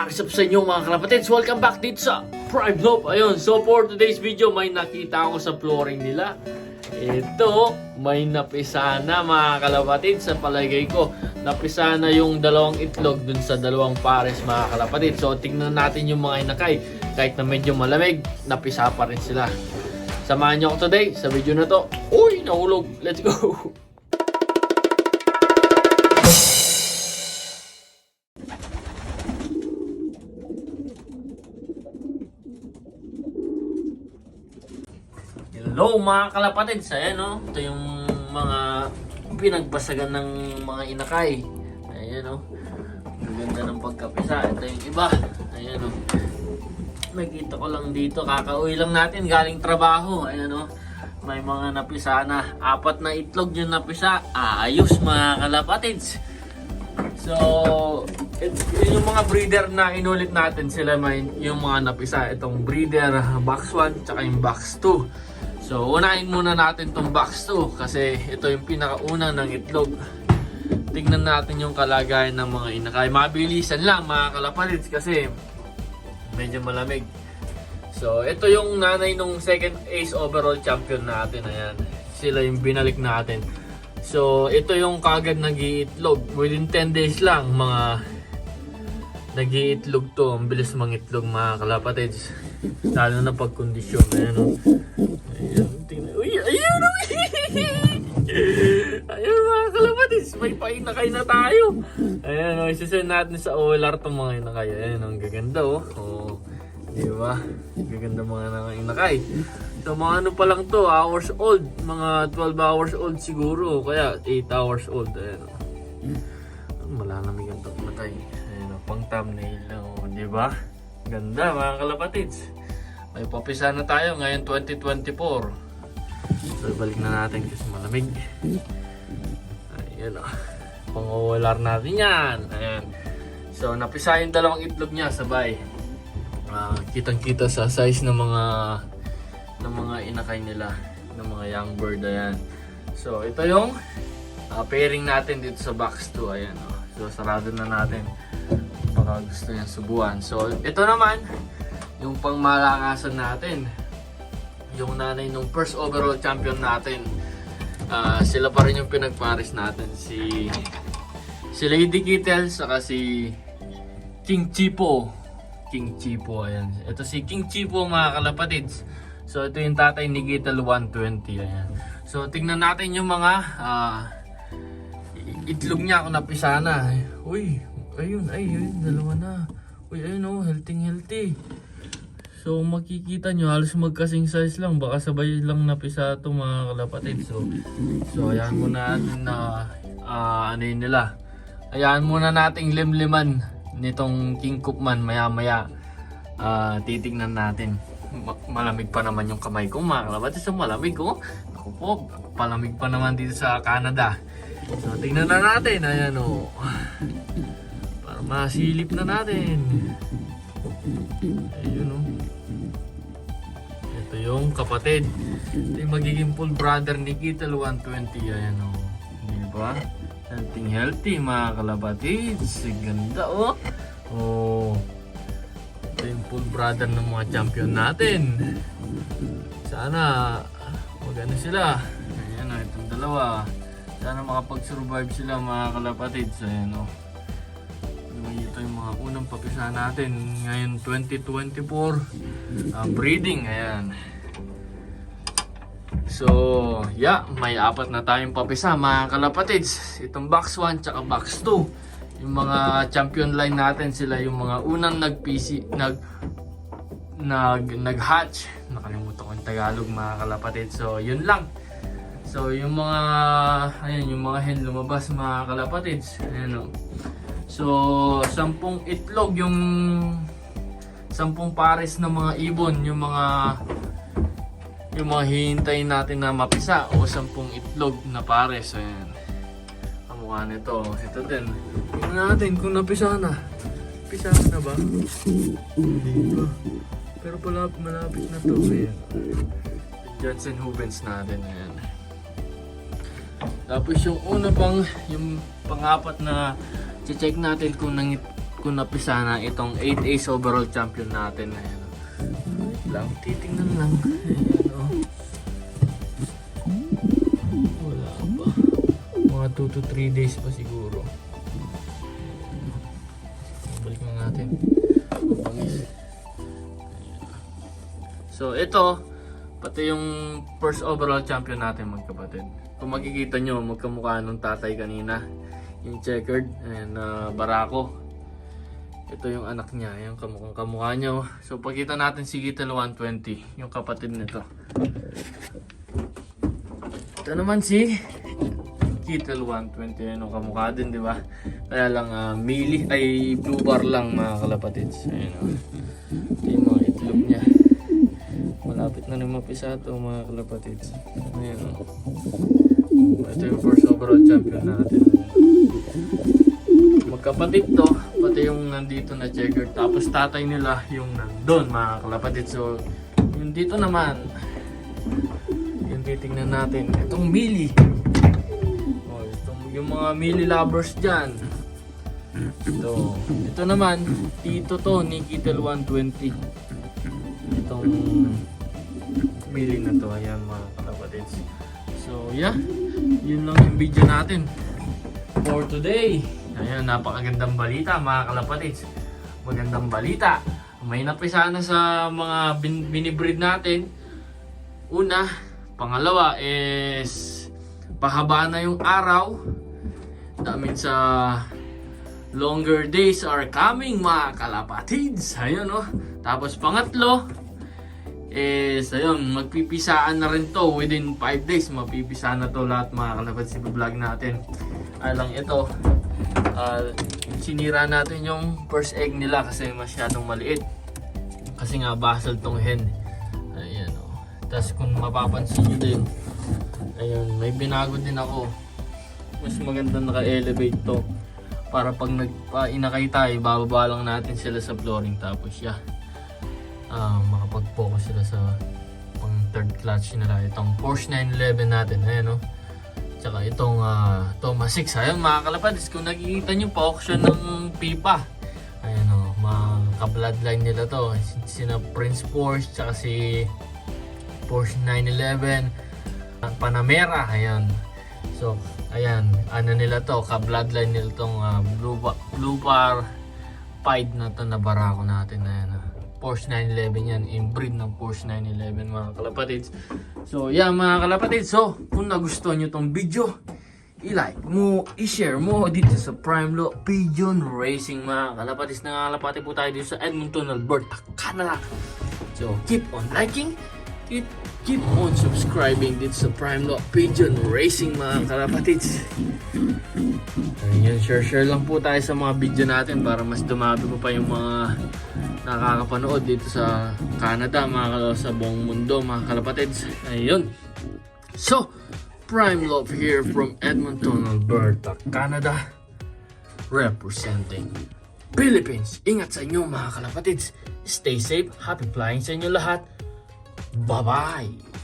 What's up sa inyo mga kalapatids? Welcome back dito sa Prime Love. Ayun, so for today's video, may nakita ako sa flooring nila. Ito, may napisa na mga kalapatids. Sa palagay ko, napisa na yung dalawang itlog dun sa dalawang pares mga kalapatids. So tingnan natin yung mga inakay. Kahit na medyo malamig, napisa pa rin sila. Samahan nyo ako today sa video na to. Uy, nahulog. Let's go! Hello mga kalapatids, ayan o, ito yung mga pinagbasagan ng mga inakay. Ayan o, maganda ng pagkapisa. Ito yung iba, ayan o. Nakita ko lang dito, kakauwi lang natin galing trabaho. Ayan o, may mga napisa na, 4 na itlog yung napisa. Ayos mga kalapatids. So, yung mga breeder na inulit natin sila, yung mga napisa. Itong breeder box 1 tsaka yung box 2. So, unahin muna natin tong box 2 kasi ito yung pinakauna ng itlog. Tingnan natin yung kalagayan ng mga inakay. Mabilisan lang mga kalapatids kasi medyo malamig. So, ito yung nanay nung second ace overall champion natin. Ayan. Sila yung binalik natin. So, ito yung kagad nag-iitlog. Within 10 days lang mga nag-iitlog to. Ang bilis mangitlog mga kalapatids. Lalo na pag kondisyon. Ayan o. Ayan, tingnan. Uy, ayan o. Ayan mga kalapatids. May painakay na tayo. Ayan o. Isasend natin sa OLR itong mga inakay. Ayan o. Ang gaganda o. Oh. Diba? Gaganda mga inakay. So mga ano pa lang to, hours old. Mga 12 hours old siguro. Kaya 8 hours old. Ayan o. Malalamig ang matay. Ayan o. Pang thumbnail lang o. Diba? Ganda mga kalapatids. May papisa na tayo ngayon 2024. So balik na natin kasi malamig. Ayan o. Pang-OLR natin yan. Ayan. So napisa yung dalawang itlog niya sabay. Kitang-kita sa size ng mga inakay nila, ng mga young bird. Ayan. So ito yung pairing natin dito sa box 2. Ayan o. So sarado na natin. Baka gusto niya subuan. So ito naman yung pangmalakasan natin, yung nanay nung first overall champion natin. Sila pa rin yung pinagpares natin, si Lady Kittel saka si King Chipo. Ayan. Ito si King Chipo mga kalapatids. So ito yung tatay ni Kittel 120. Ayan. So tingnan natin yung mga itlog niya kung napisa na. Uy, ayun, dalawa na. Uy, ayun o, healthy. So makikita nyo, halos magkasing size lang. Baka sabay lang napisa ito mga kalapatid. So ayan muna natin na ano yun nila. Ayan muna nating limliman nitong King Koopman maya. Titignan natin. Malamig pa naman yung kamay ko mga kalapatid. So malamig oh. Ako po, palamig pa naman dito sa Canada. So tingnan na natin. Ayan o. Para masilip na natin. Ayun o. Ito yung kapatid. Ito yung magiging full brother ni Kittel 120. Ayan o. Diba? Healthy mga kalapatids. Ganda o. Oh. Ito yung full brother ng mga champion natin. Sana maganda sila. Ayan o. Itong dalawa. Sana makapag-survive sila mga kalapatids. Ayan o. Ito yung mga unang papisa natin ngayon 2024 breeding. Ayan. So yeah, may 4 na tayong papisa mga kalapatids. Itong box 1 tsaka box 2. Yung mga champion line natin, sila yung mga unang nag-hatch. Nakalimutan ko yung Tagalog mga kalapatids. So yun lang. So yung mga yung mga hen lumabas mga kalapatids. Ayan o. So, 10 itlog yung 10 pares ng mga ibon, yung mga hihintayin natin na mapisa o 10 itlog na pares. Ayan. Ang mukha nito. Ito din. Tingnan natin kung napisa na. Pisa na ba? Hindi pa. Pero malapit na to. Ayan. Johnson Hubens natin. Ayan. Tapos yung una yung pang-apat na check natin kung kung napisa na itong 8 Ace overall champion natin. Ayan, oh. Wait lang, titingnan lang. Ayan, oh. Wala pa. Mga 2 to 3 days pa siguro. Balik na natin. Ang bangis. So ito, pati yung first overall champion natin magkapatid. Kung makikita nyo, magkamukha nung tatay kanina. Yung checkered, and Barako. Ito yung anak niya, yung kamukha niya. So pagkita natin si Gitel 120, yung kapatid nito. Ito naman si Gitel 120, yung kamukha din, di ba? Kaya lang blue bar lang mga kalapatids. Ayan, ito yung mga itlog niya. Malapit na rin mapisa ito mga kalapatids. Ayan, ito yung first overall champion natin. Magkapatid to, pati yung nandito na checker. Tapos tatay nila yung nandun mga kalapatids. So yung dito naman, yung titignan natin, itong Mili. Yung mga Mili lovers dyan. Ito naman, tito to ni Gitel 120. Itong Mili na to, ayan mga kalapatids. So yeah, yun lang yung video natin for today. Ayan, napakagandang balita mga kalapatids. Magandang balita. May napisa na sa mga binibreed natin. Una, pangalawa is pahaba na yung araw. Dami sa longer days are coming mga kalapatids. Ayun, oh. Tapos pangatlo is ayun, magpipisaan na rin to within 5 days. Mapipisaan na to lahat mga kalapatids. I-vlog natin. Alang ito, sinira natin yung first egg nila kasi masyadong maliit. Kasi nga basal tong hen. Ayan, oh. Tapos kung mapapansin nyo din, ayun, may binago din ako. Mas maganda naka-elevate to. Para pag nagpa-inakay tayo, bababa lang natin sila sa flooring. Tapos makapag-focus sila sa pang third clutch nila. Itong Porsche 911 natin. Ayan, oh. Tsaka itong Thomas 6. Ayun mga kalapatids, kung nakikita nyo pa-auction ng pipa. Ayan, oh, mga ka-bloodline nila to. Sina Prince Porsche, tsaka si Porsche 911 Panamera. Ayan. So, ayan, ano nila to, ka-bloodline nila tong blue bar pied na to na Barako natin. Ayan, Porsche 911 yan, inbreed ng Porsche 911 mga kalapatids. So yeah mga kalapatids, so kung nagustuhan nyo tong video, i-like mo, i-share mo dito sa Prime Law Pigeon Racing mga kalapatids. Nangalapati po tayo dito sa Edmonton, Alberta, Canada. So keep on liking, keep on subscribing dito sa Prime Law Pigeon Racing mga kalapatids. Ayan, share lang po tayo sa mga video natin para mas dumami po pa yung mga nakakapanood dito sa Canada, sa buong mundo mga kalapatids. Ayun. So, Prime Love here from Edmonton, Alberta, Canada, representing Philippines. Ingat sa inyo mga kalapatids. Stay safe, happy flying sa inyo lahat. Bye-bye!